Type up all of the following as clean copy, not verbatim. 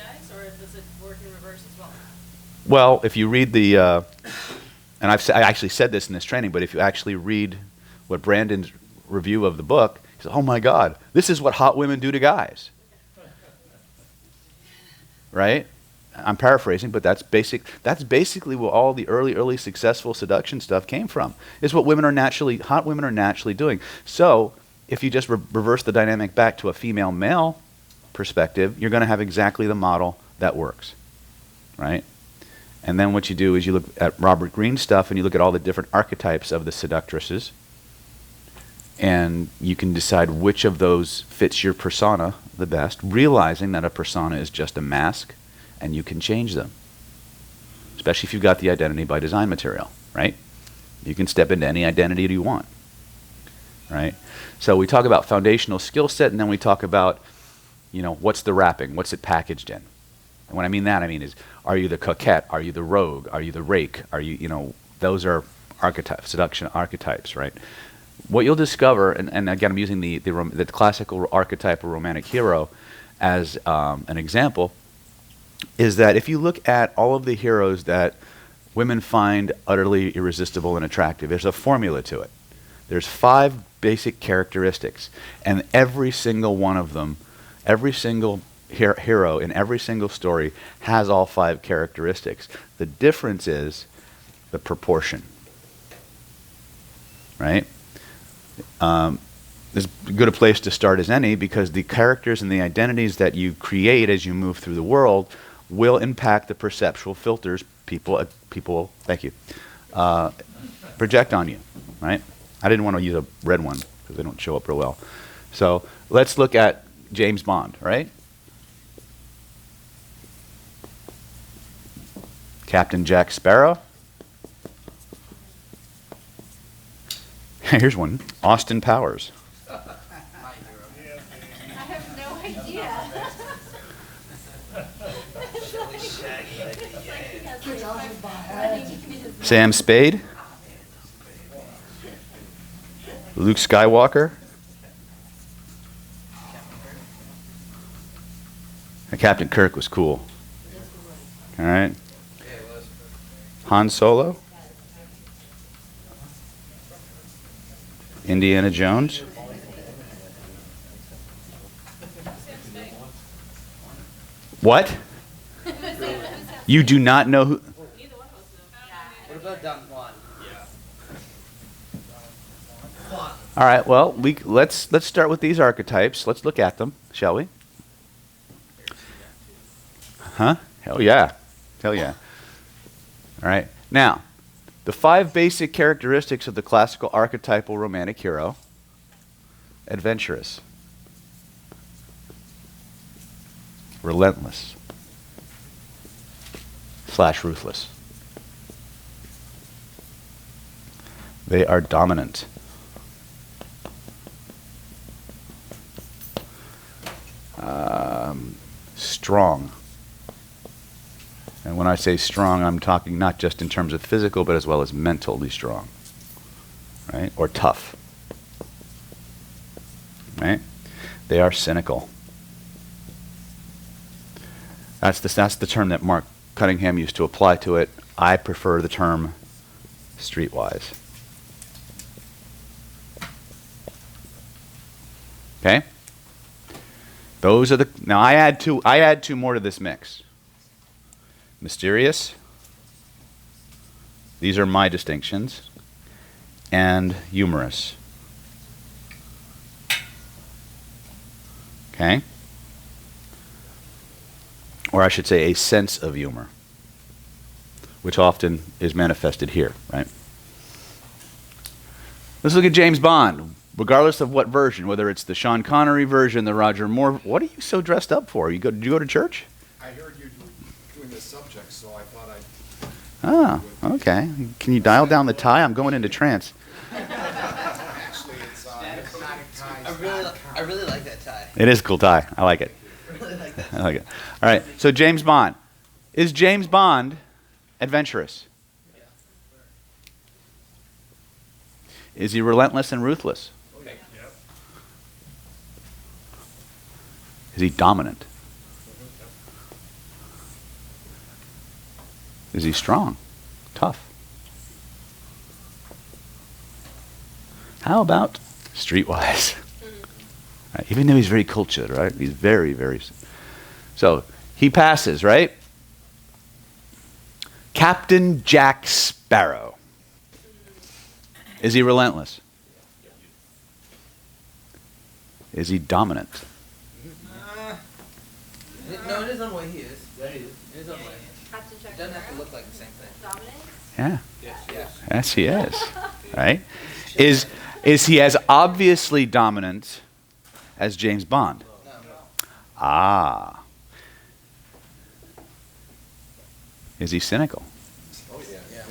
guys, or does it work in reverse as well? Well, if you read the, and I actually said this in this training, but if you actually read what Brandon's review of the book, he said, "Oh my God, this is what hot women do to guys." Right? I'm paraphrasing, but that's basically what all the early successful seduction stuff came from. Is what hot women are naturally doing. So if you just reverse the dynamic back to a female-male perspective, you're going to have exactly the model that works, right? And then what you do is you look at Robert Greene's stuff and you look at all the different archetypes of the seductresses, and you can decide which of those fits your persona the best, realizing that a persona is just a mask and you can change them, especially if you've got the identity by design material, right? You can step into any identity you want, right? So we talk about foundational skill set, and then we talk about, what's the wrapping? What's it packaged in? And when I mean that, is, are you the coquette? Are you the rogue? Are you the rake? Are you, those are archetypes, seduction archetypes, right? What you'll discover, and again, I'm using the classical archetype or romantic hero as an example, is that if you look at all of the heroes that women find utterly irresistible and attractive, there's a formula to it. There's 5 basic characteristics, and every single one of them, every single hero in every single story has all 5 characteristics. The difference is the proportion, right? As good a place to start as any, because the characters and the identities that you create as you move through the world will impact the perceptual filters people thank you, project on you, right? I didn't want to use a red one because they don't show up real well. So let's look at James Bond, right? Captain Jack Sparrow. Here's one, Austin Powers. I have no idea. Sam Spade. Luke Skywalker. Captain Kirk was cool. All right. Han Solo. Indiana Jones. What? You do not know who? What about Don Juan? All right. Well, let's start with these archetypes. Let's look at them, shall we? Huh? Hell yeah. Hell yeah. All right. Now, the 5 basic characteristics of the classical archetypal romantic hero: adventurous, relentless, / ruthless. They are dominant. Strong. And when I say strong, I'm talking not just in terms of physical, but as well as mentally strong, right? Or tough, right? They are cynical. That's the term that Mark Cunningham used to apply to it. I prefer the term streetwise. Okay? Those are the. Now I add two more to this mix. Mysterious. These are my distinctions. And humorous. Okay? Or I should say a sense of humor, which often is manifested here, right? Let's look at James Bond. Regardless of what version, whether it's the Sean Connery version, the Roger Moore, what are you so dressed up for? Did you go to church? I heard you doing this subject, so I thought Oh, okay. Can you dial down the tie? I'm going into trance. actually it's I really like that tie. It is a cool tie. I like it. I really like that. I like it. All right. So James Bond. Is James Bond adventurous? Is he relentless and ruthless? Okay. Yep. Is he dominant? Is he strong? Tough? How about streetwise? Right, even though he's very cultured, right? He's very, very... So, he passes, right? Captain Jack Sparrow. Is he relentless? Is he dominant? No, it is on way he is. Yeah, he is. It is on way. Captain Jack It doesn't have to Sparrow. look like the same thing. Dominant? Yeah. Yeah. Yes, he is. Right? Is he as obviously dominant as James Bond? No. Ah. Is he cynical? Oh, yeah. Yeah.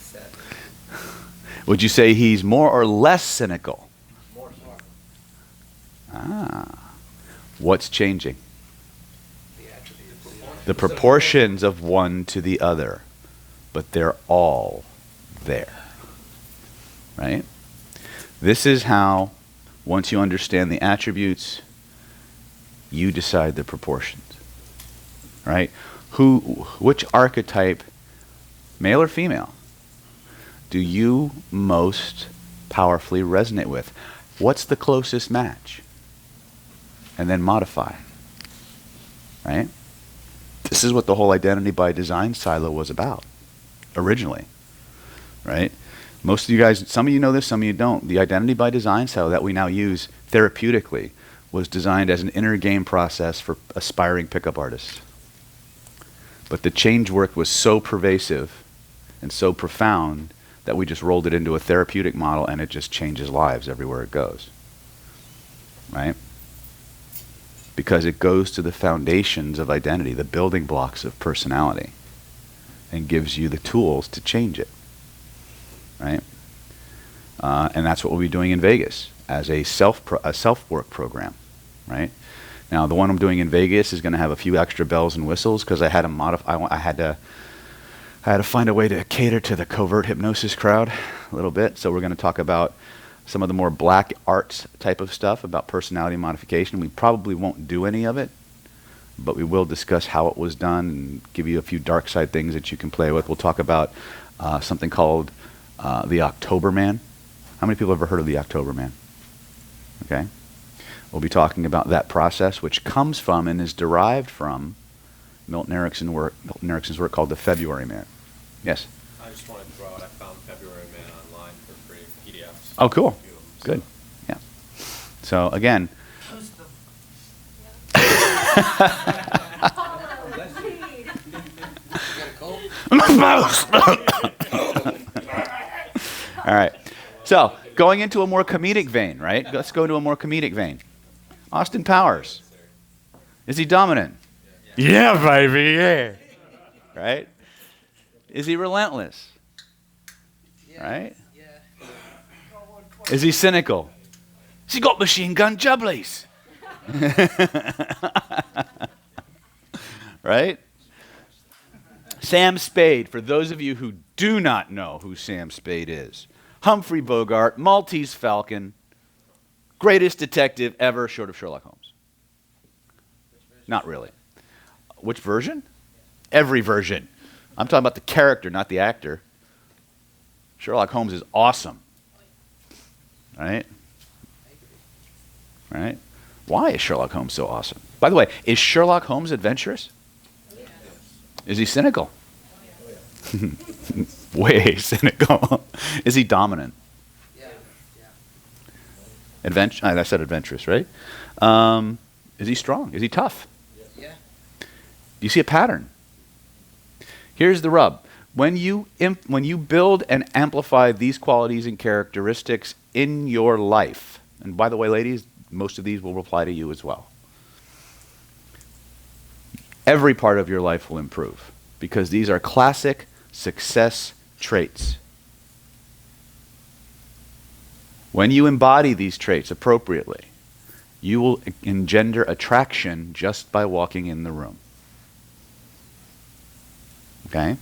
Sad. Would you say he's more or less cynical? More. Ah. What's changing? The attributes. The proportions of one to the other. But they're all there. Right? This is how, once you understand the attributes, you decide the proportions. Right? Which archetype, male or female, do you most powerfully resonate with? What's the closest match? And then modify. Right? This is what the whole identity by design silo was about originally. Right? Most of you guys, some of you know this, some of you don't. The identity by design silo that we now use therapeutically was designed as an inner game process for aspiring pickup artists. But the change work was so pervasive and so profound that we just rolled it into a therapeutic model, and it just changes lives everywhere it goes. Right? Because it goes to the foundations of identity, the building blocks of personality, and gives you the tools to change it. Right? And that's what we'll be doing in Vegas as a self-work program. Right? Now, the one I'm doing in Vegas is going to have a few extra bells and whistles because I had to modify. I had to find a way to cater to the covert hypnosis crowd a little bit. So we're going to talk about some of the more black arts type of stuff about personality modification. We probably won't do any of it, but we will discuss how it was done and give you a few dark side things that you can play with. We'll talk about something called the October Man. How many people have ever heard of the October Man? Okay. We'll be talking about that process, which comes from and is derived from Milton Erickson's work called the February Man. Yes? I just wanted to throw out, I found February Man online for free, PDFs. Oh, cool. A few of them, so. Good. Yeah. So, again. Post them. You got a cold? All right. So, going into a more comedic vein, right? Let's go into a more comedic vein. Austin Powers. Is he dominant? Yeah, baby, yeah. Right? Is he relentless? Yeah. Right? Yeah. Is he cynical? Has he got machine gun jubblies? Right? Sam Spade, for those of you who do not know who Sam Spade is. Humphrey Bogart, Maltese Falcon, greatest detective ever short of Sherlock Holmes. Not really. Which version? Every version. I'm talking about the character, not the actor. Sherlock Holmes is awesome. Right? Right? Why is Sherlock Holmes so awesome? By the way, is Sherlock Holmes adventurous? Is he cynical? Way cynical. Is he dominant? Yeah. I said adventurous, right? Is he strong? Is he tough? Yeah. Do you see a pattern? Here's the rub. When you build and amplify these qualities and characteristics in your life, and by the way, ladies, most of these will apply to you as well. Every part of your life will improve because these are classic success traits. When you embody these traits appropriately, you will engender attraction just by walking in the room. Okay?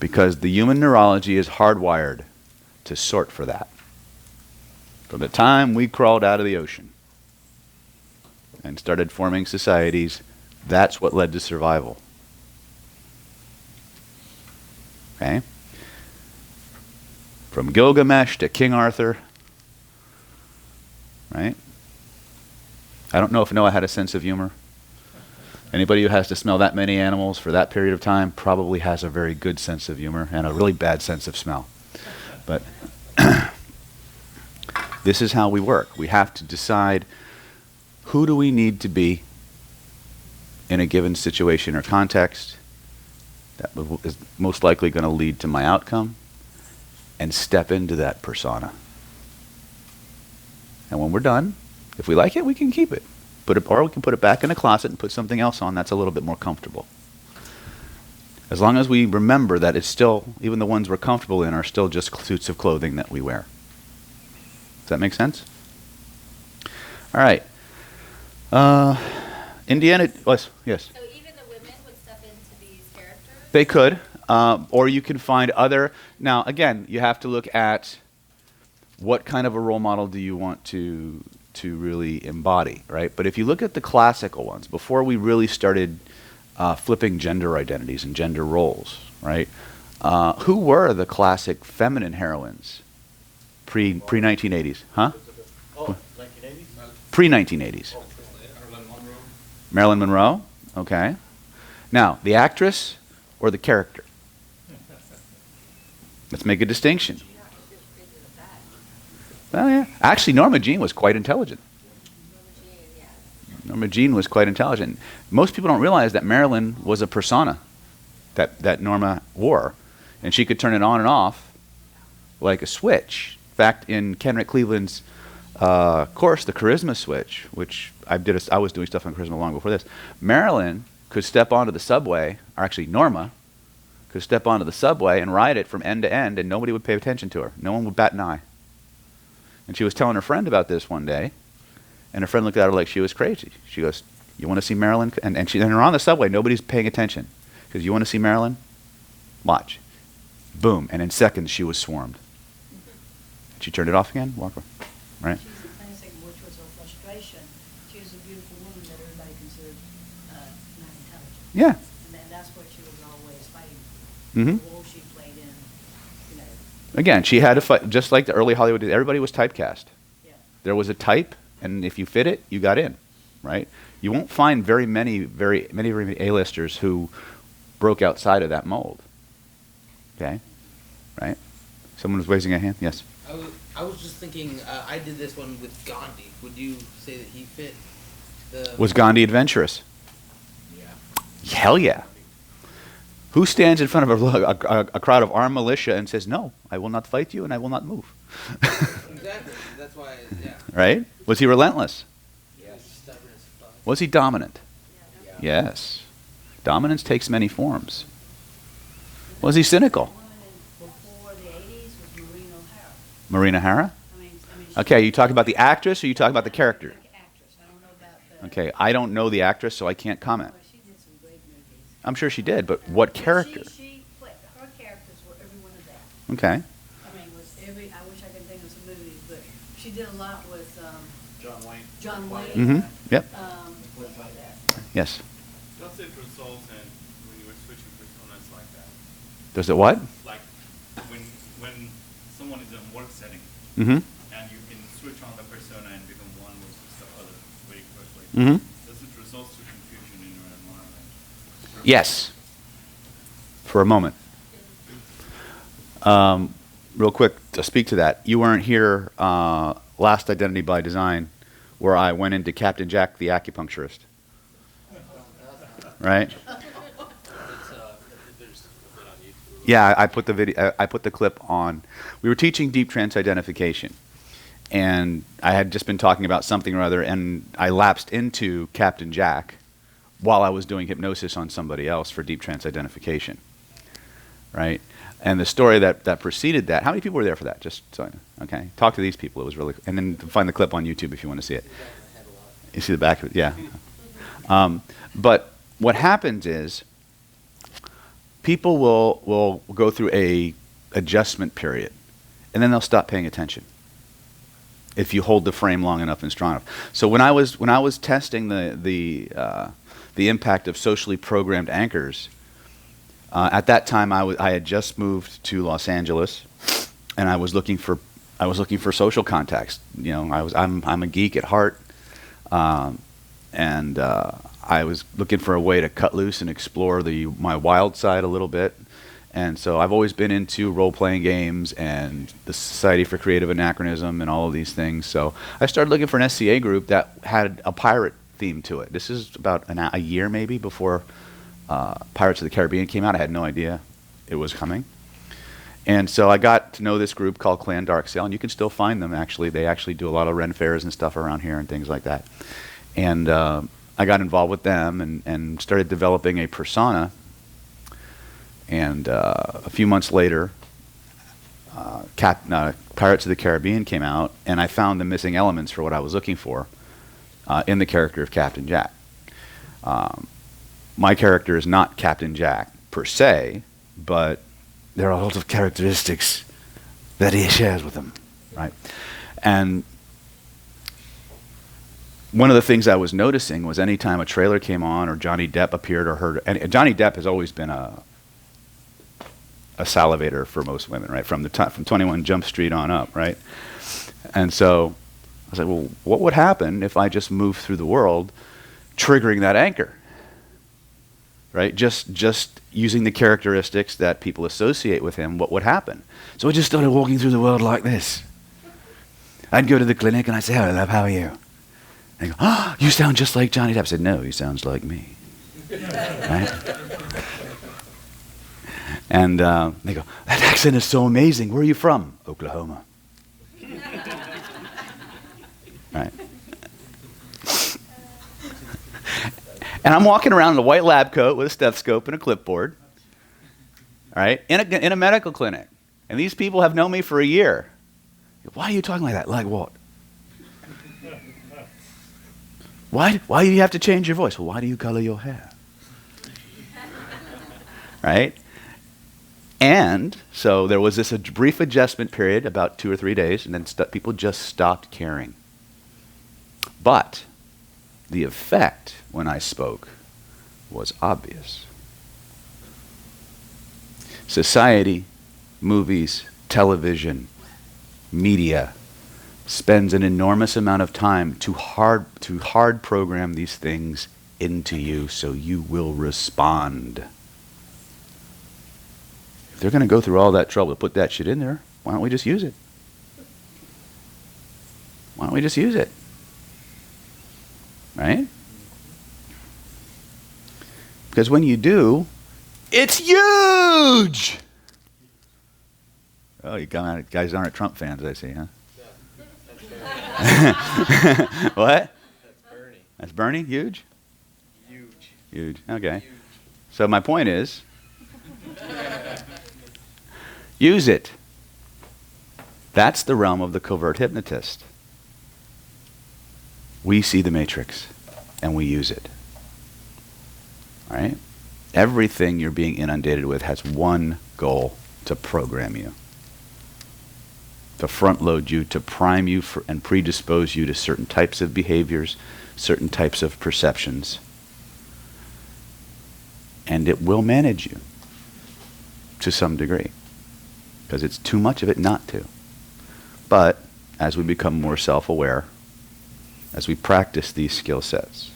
Because the human neurology is hardwired to sort for that. From the time we crawled out of the ocean and started forming societies, that's what led to survival. Okay? From Gilgamesh to King Arthur, right? I don't know if Noah had a sense of humor. Anybody who has to smell that many animals for that period of time probably has a very good sense of humor and a really bad sense of smell. But this is how we work. We have to decide who do we need to be in a given situation or context that is most likely going to lead to my outcome, and step into that persona. And when we're done, if we like it, we can keep it. Or we can put it back in a closet and put something else on that's a little bit more comfortable. As long as we remember that it's still, even the ones we're comfortable in are still just suits of clothing that we wear. Does that make sense? All right. Indiana, yes. So even the women would step into these characters? They could. Or you can find other. Now, again, you have to look at what kind of a role model do you want to really embody, right? But if you look at the classical ones, before we really started flipping gender identities and gender roles, right? Who were the classic feminine heroines pre-1980s? Huh? Oh, 1980s? Pre-1980s. Marilyn Monroe? Okay. Now, the actress or the character? Let's make a distinction. Well, yeah. Actually, Norma Jean was quite intelligent. Norma Jean was quite intelligent. Most people don't realize that Marilyn was a persona that Norma wore, and she could turn it on and off like a switch. In fact, in Kenrick Cleveland's course, the Charisma Switch, which I was doing stuff on Charisma long before this, Marilyn could step onto the subway, or actually Norma could step onto the subway and ride it from end to end, and nobody would pay attention to her. No one would bat an eye. And she was telling her friend about this one day, and her friend looked at her like she was crazy. She goes, "You want to see Marilyn?" And they're on the subway. Nobody's paying attention. She goes, "You want to see Marilyn? Watch." Boom. And in seconds, she was swarmed. She turned it off again, walked away. Right? She's a classic, which was her frustration. She was a beautiful woman that everybody considered not intelligent. Yeah. And that's what she was always fighting. Mm-hmm. The role she played in, you know. Again, she had to fight, just like the early Hollywood did. Everybody was typecast. Yeah. There was a type, and if you fit it, you got in, right? You won't find very many A-listers who broke outside of that mold. Okay? Right? Someone was raising a hand? Yes. I was just thinking, I did this one with Gandhi. Would you say that he fit the... Was Gandhi adventurous? Yeah. Hell yeah. Who stands in front of a crowd of armed militia and says, "No, I will not fight you and I will not move"? Exactly. That's why, yeah. Right? Was he relentless? Yes. Stubborn as fuck. Was he dominant? Yeah. Yes. Dominance takes many forms. Was he cynical? The woman before the 80s was Maureen O'Hara. Maureen O'Hara? I mean, Okay, you talking about the actress or you talking about the character? The actress. I don't know about the... Okay, I don't know the actress, so I can't comment. Well, she did some great movies. I'm sure she did, but what character? She played, her characters were every one of that. Okay. I mean, was every, I wish I could think of some movies, but she did a lot with John Wayne. John Wayne. Mm-hmm. Yep. Stuff like that. Yes. Does it result in when you were switching personas like that? Does it what? Like when someone is in a work setting Mm-hmm. and you can switch on the persona and become one versus the other very quickly. Mm-hmm. Does it result to confusion in your environment? Yes. For a moment. Real quick, to speak to that, you weren't here last Identity by Design where I went into Captain Jack the acupuncturist. Right? Yeah, I put the video. I put the clip on. We were teaching deep trance identification, and I had just been talking about something or other, and I lapsed into Captain Jack while I was doing hypnosis on somebody else for deep trance identification. Right, and the story that preceded that. How many people were there for that? Just so I know. Okay, talk to these people. It was really, and then find the clip on YouTube if you want to see it. You see the back of it, yeah. But what happens is, people will go through a adjustment period, and then they'll stop paying attention if you hold the frame long enough and strong enough. So when I was testing the impact of socially programmed anchors, At that time, I had just moved to Los Angeles, and I was looking for social contacts. You know, I'm a geek at heart, and I was looking for a way to cut loose and explore my wild side a little bit. And so I've always been into role-playing games and the Society for Creative Anachronism and all of these things. So I started looking for an SCA group that had a pirate theme to it. This is about a year maybe before Pirates of the Caribbean came out. I had no idea it was coming. And so I got to know this group called Clan Darksail, and you can still find them, actually. They actually do a lot of Ren fairs and stuff around here and things like that. And I got involved with them and started developing a persona. And a few months later, Pirates of the Caribbean came out, and I found the missing elements for what I was looking for in the character of Captain Jack. My character is not Captain Jack per se, but there are a lot of characteristics that he shares with him, right? And one of the things I was noticing was anytime a trailer came on or Johnny Depp appeared or heard, and Johnny Depp has always been a salivator for most women, right? From 21 Jump Street on up, right? And so I was like, well, what would happen if I just moved through the world triggering that anchor? Right? Just using the characteristics that people associate with him, what would happen? So I just started walking through the world like this. I'd go to the clinic and I'd say, "Hello, love, how are you?" And they go, "Oh, you sound just like Johnny Depp." I said, "No, he sounds like me." Right? And they go, "That accent is so amazing. Where are you from?" "Oklahoma." Right? And I'm walking around in a white lab coat with a stethoscope and a clipboard, all right, in a medical clinic. And these people have known me for a year. "Why are you talking like that?" "Like what?" Why do you have to change your voice?" "Well, why do you color your hair?" Right? And so there was this brief adjustment period, about 2 or 3 days, and then people just stopped caring. But the effect when I spoke was obvious. Society, movies, television, media spends an enormous amount of time to hard program these things into you so you will respond. If they're going to go through all that trouble to put that shit in there, why don't we just use it? Why don't we just use it? Right? Because when you do, it's huge! Oh, you guys aren't Trump fans, I see, huh? What? That's Bernie. That's Bernie? Huge? Huge. Huge. Okay. Huge. So my point is, use it. That's the realm of the covert hypnotist. We see the matrix, and we use it. All right? Everything you're being inundated with has one goal: to program you, to front load you, to prime you and predispose you to certain types of behaviors, certain types of perceptions. And it will manage you to some degree, because it's too much of it not to. But as we become more self-aware, as we practice these skill sets,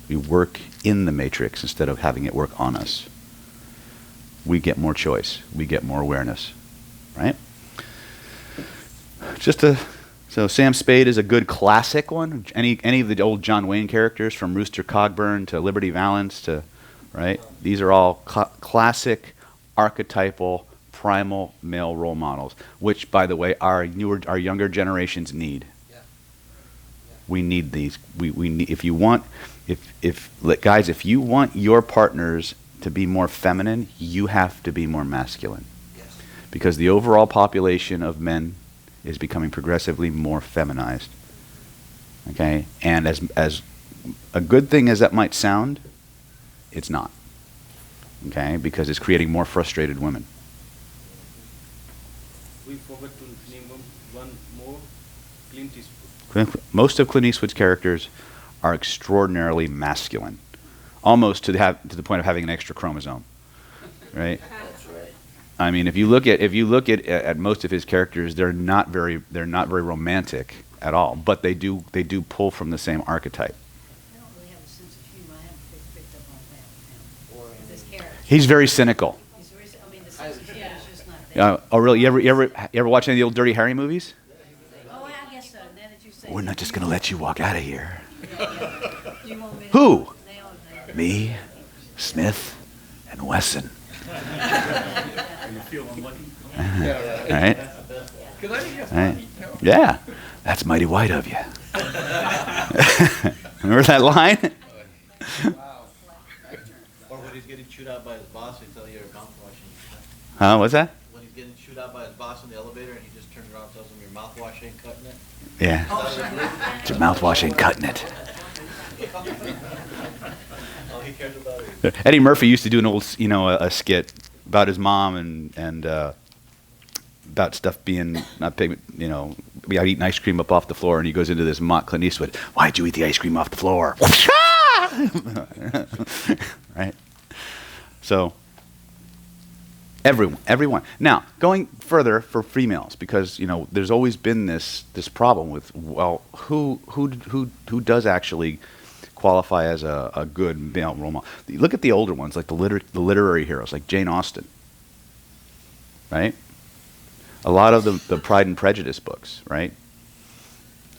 we work in the matrix instead of having it work on us. We get more choice. We get more awareness, right? So Sam Spade is a good classic one. Any of the old John Wayne characters, from Rooster Cogburn to Liberty Valance to, right? These are all classic, archetypal, primal male role models, which, by the way, our younger generations need. We need these. We need, if you want your partners to be more feminine, you have to be more masculine. Yes. Because the overall population of men is becoming progressively more feminized. Okay? And as a good thing as that might sound, it's not. Okay? Because it's creating more frustrated women. We forgot to name one more. Clint Eastwood. Most of Clint Eastwood's characters are extraordinarily masculine, almost to the point of having an extra chromosome. right? That's right. I mean, if you look at most of his characters, they're not very romantic at all, but they do pull from the same archetype. I don't really have a sense of humor. I haven't picked up on that Or with this character. He's very cynical. He's very, I mean, the sense of humor is just not there. Oh, really? You ever watch any of the old Dirty Harry movies? Oh, I guess so. Now that you say We're not just gonna let you walk out of here. Do you want me to Who? nail it? Me, Smith, and Wesson. Are you feel unlucky? Right? Because I think that's Right. funny, you know? Yeah, that's mighty white of you. Remember that line? Or when he's getting chewed out by his boss, they tell you you're mouthwashing. Huh? What's that? When he's getting chewed out by his boss in the elevator and he just turns around and tells him your mouthwash ain't cutting it. Yeah. It's your mouthwash ain't cutting it. All he cares about is Eddie Murphy used to do an old, a skit about his mom and about stuff being not big, about eating ice cream up off the floor, and he goes into this mock Clint Eastwood. Why'd you eat the ice cream off the floor? Right? So everyone. Now, going further for females, because there's always been this problem with, well, who does actually qualify as a good male role model? Look at the older ones, like the literary heroes, like Jane Austen. Right? A lot of the Pride and Prejudice books, right,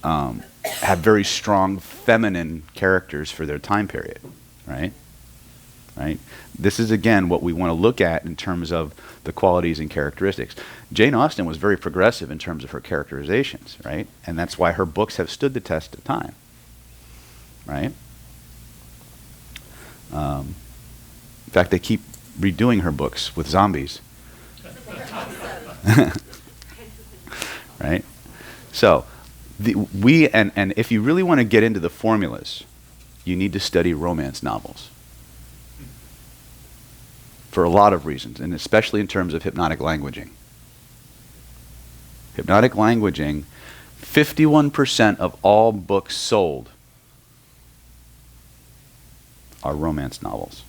have very strong feminine characters for their time period, right? Right? This is, again, what we want to look at in terms of the qualities and characteristics. Jane Austen was very progressive in terms of her characterizations, right? And that's why her books have stood the test of time, right? In fact, they keep redoing her books with zombies. Right? So, and if you really want to get into the formulas, you need to study romance novels. For a lot of reasons, and especially in terms of hypnotic languaging. Hypnotic languaging, 51% of all books sold are romance novels.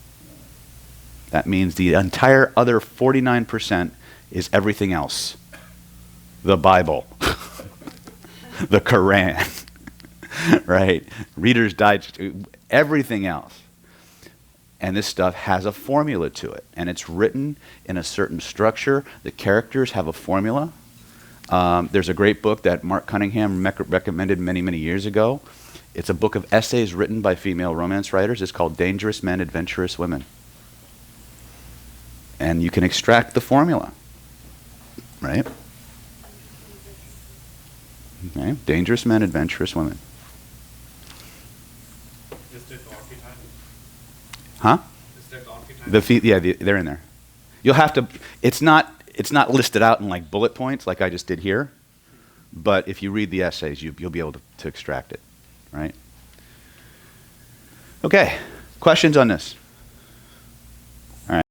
That means the entire other 49% is everything else. The Bible, the Quran, right? Reader's Digest, everything else. And this stuff has a formula to it, and it's written in a certain structure. The characters have a formula. There's a great book that Mark Cunningham recommended many, many years ago. It's a book of essays written by female romance writers. It's called Dangerous Men, Adventurous Women. And you can extract the formula, right? Okay. Dangerous Men, Adventurous Women. Is that archetype? Huh? Is that archetype? They're in there. You'll have to. It's not listed out in like bullet points like I just did here, but if you read the essays, you'll be able to extract it, right? Okay. Questions on this?